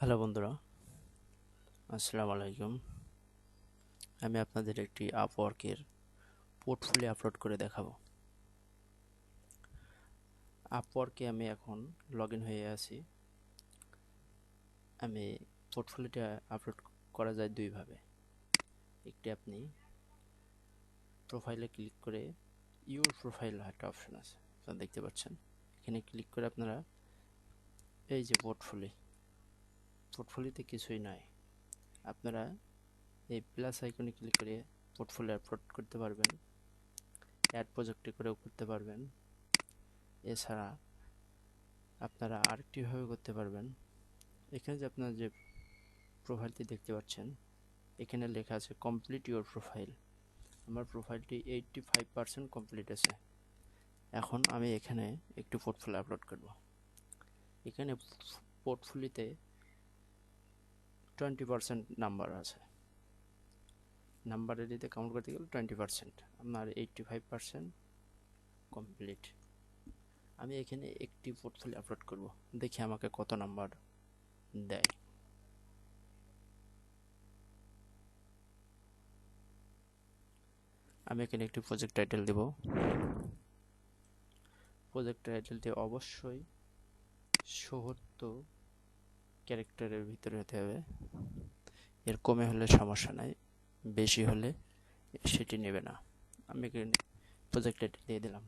Hello বন্ধুরা, আসসালামু আলাইকুম। আমি আপনাদের একটি আপওয়ার্কের পোর্টফোলিও আপলোড করে দেখাবো। আপওয়ার্কে আমি এখন লগ ইন হয়ে আছি। আমি পোর্টফোলিওটা আপলোড করা যায় দুইভাবে। একটি আপনি প্রোফাইলে ক্লিক করে ইউর প্রোফাইল একটা অপশন আছে, আপনারা দেখতে পাচ্ছেন। এখানে ক্লিক করে আপনারা এই যে পোর্টফোলিওতে কিছুই নাই। আপনারা এই প্লাস আইকনে ক্লিক করে পোর্টফোলিও আপলোড করতে পারবেন, অ্যাড প্রজেক্টে করেও করতে পারবেন। এছাড়া আপনারা আরেকটিভাবে করতে পারবেন। এখানে যে আপনার যে প্রোফাইলটি দেখতে পাচ্ছেন, এখানে লেখা আছে কমপ্লিট ইউর প্রোফাইল। আমার প্রোফাইলটি 85% কমপ্লিট আছে। এখন আমি এখানে একটু পোর্টফোলিও আপলোড করব। এখানে পোর্টফোলিওতে 20% নাম্বার আছে। নাম্বারের দিতে কাউন্ট করতে গেলে 20%, আপনার 85% কমপ্লিট। আমি এখানে একটি পোর্টফোলিও আপলোড করব, দেখি আমাকে কত নাম্বার দেয়। আমি এখানে একটি প্রজেক্ট টাইটেল দেব। প্রজেক্ট টাইটেলটি অবশ্যই ৭০ ক্যারেক্টারের ভিতরে হতে হবে। এর কমে হলে সমস্যা নাই, বেশি হলে সেটি নেবে না। আমি এখানে প্রজেক্ট টাইটেল দিয়ে দিলাম।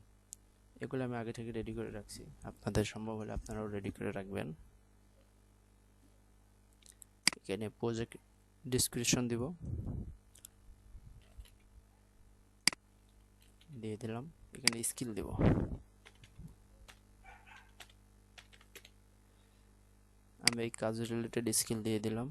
এগুলো আমি আগে থেকে রেডি করে রাখছি, আপনাদের সম্ভব হলে আপনারাও রেডি করে রাখবেন। এখানে প্রজেক্ট ডিসক্রিপশন দিব, দিয়ে দিলাম। এখানে স্কিল দেব। আমি এই কাজ রিলেটেড স্কিল দিয়ে দিলাম।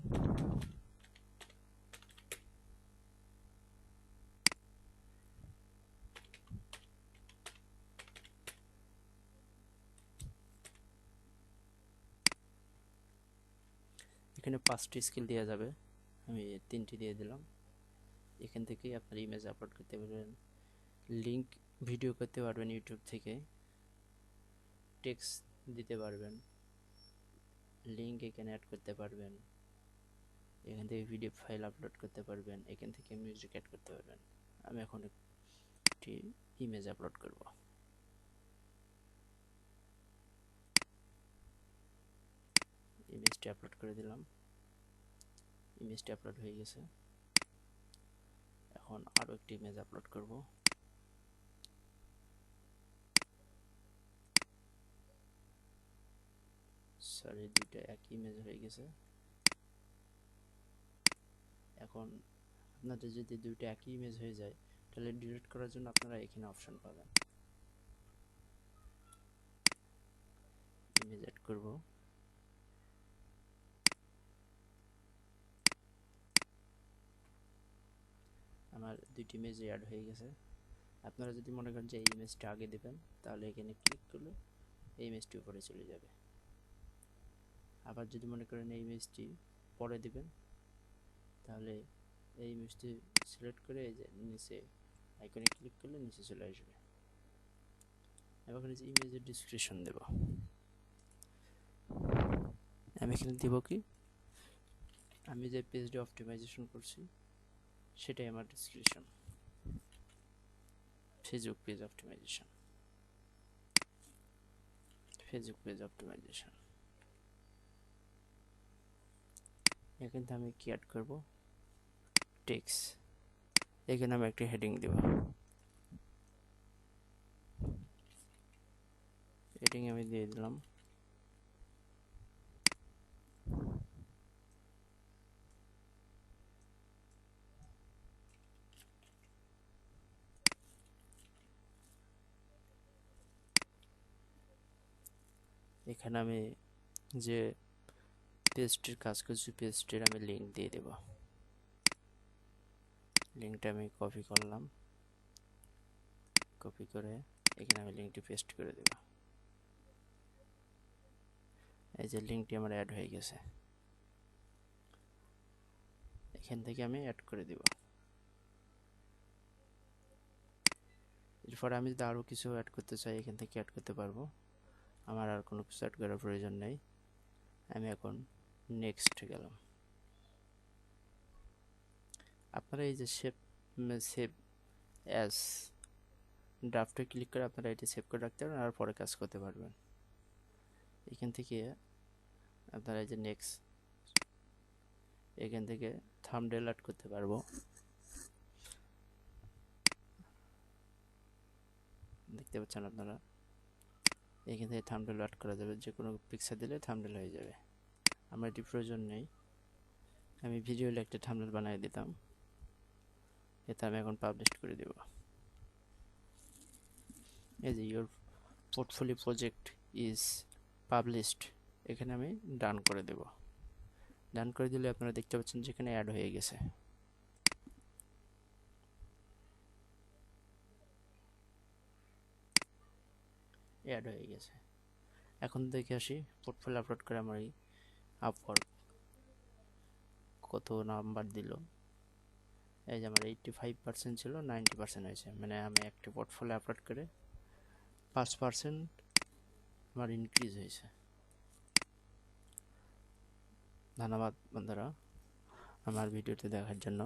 এখানে 5টি স্কিল দেওয়া যাবে, আমি 3টি দিয়ে দিলাম। এখান থেকেই আপনার ইমেজ আপলোড করতে পারবেন, লিঙ্ক ভিডিও করতে পারবেন, ইউটিউব থেকে টেক্সট দিতে পারবেন, লিঙ্ক এখানে অ্যাড করতে পারবেন, এখান থেকে পিডিএফ ফাইল আপলোড করতে পারবেন, এখান থেকে মিউজিক অ্যাড করতে পারবেন। আমি এখন একটি ইমেজ আপলোড করব। ইমেজটি আপলোড করে দিলাম। ইমেজটি আপলোড হয়ে গেছে। এখন আরও একটি ইমেজ আপলোড করব। সরি, দুইটা একই ইমেজ হয়ে গেছে। এখন আপনাদের যদি দুইটা একই ইমেজ হয়ে যায়, তাহলে ডিলিট করার জন্য আপনারা এখানে অপশন পাবেন। ইমেজ অ্যাড করব। আমার দুইটি ইমেজ অ্যাড হয়ে গেছে। আপনারা যদি মনে করেন যে এই ইমেজটা আগে দেবেন, তাহলে এখানে ক্লিক করলে এই ইমেজটি উপরে চলে যাবে। আবার যদি মনে করেন এই ইমেজটি পরে দিবেন, তাহলে এই ইমেজটি সিলেক্ট করে এই যে নিচে আইকনে ক্লিক করলে নিচে চলে আসবে। এবার এখানে যে ইমেজের ডিসক্রিপশন দেব, আমি এখানে দিব কি, আমি যে পেজটি অপটিমাইজেশন করছি সেটাই আমার description. Facebook page optimisation, Facebook page optimisation. এখান থেকে আমি কি অ্যাড করব, টেক্সট। এখানে আমি একটি হেডিং দেব। হেডিং আমি দিয়ে দিলাম। এখানে আমি যে পেজটির কাজ করছি পেজটির আমি লিঙ্ক দিয়ে দেব। লিঙ্কটা আমি কপি করলাম, কপি করে এখানে আমি লিঙ্কটি পেস্ট করে দেব। এই যে লিঙ্কটি আমার অ্যাড হয়ে গেছে, এখান থেকে আমি অ্যাড করে দেব। এরপর আমি যদি আরও কিছু অ্যাড করতে চাই, এখান থেকে অ্যাড করতে পারবো। আমার আর কোনো কিছু অ্যাড করার প্রয়োজন নেই। আমি এখন নেক্সট গেলাম। আপনারা এই যে সেভ অ্যাজ ড্রাফটে ক্লিক করে আপনারা এটি সেভ করে রাখতে পারবেন আর পরে কাজ করতে পারবেন। এখান থেকে আপনারা এই যে নেক্সট, এখান থেকে থাম্বনেল অ্যাড করতে পারবো। দেখতে পাচ্ছেন আপনারা, এখান থেকে থাম্বনেল অ্যাড করা যাবে, যে কোনো পিকচার দিলে থাম্বনেল হয়ে যাবে। আমার এটি প্রয়োজন নেই, আমি ভিডিওতে একটা থাম্বনেল বানিয়ে দিতাম, এটা আমি এখন পাবলিশ করে দেব। এই যে your portfolio project is published, এখানে আমি ডান করে দেব। ডান করে দিলে আপনারা দেখতে পাচ্ছেন যেখানে অ্যাড হয়ে গেছে। অ্যাড হয়ে গেছে। এখন দেখে আসি পোর্টফোলিও আপলোড করে আমার এই আপওয়ার্ক কত নাম্বার দিল। এই যে আমার 85% ছিল, 90% হয়েছে, মানে আমি একটি পোর্টফোলিও আপলোড করে 5% আমার ইনক্রিজ হয়েছে। ধন্যবাদ বন্ধুরা আমার ভিডিওটি দেখার জন্য।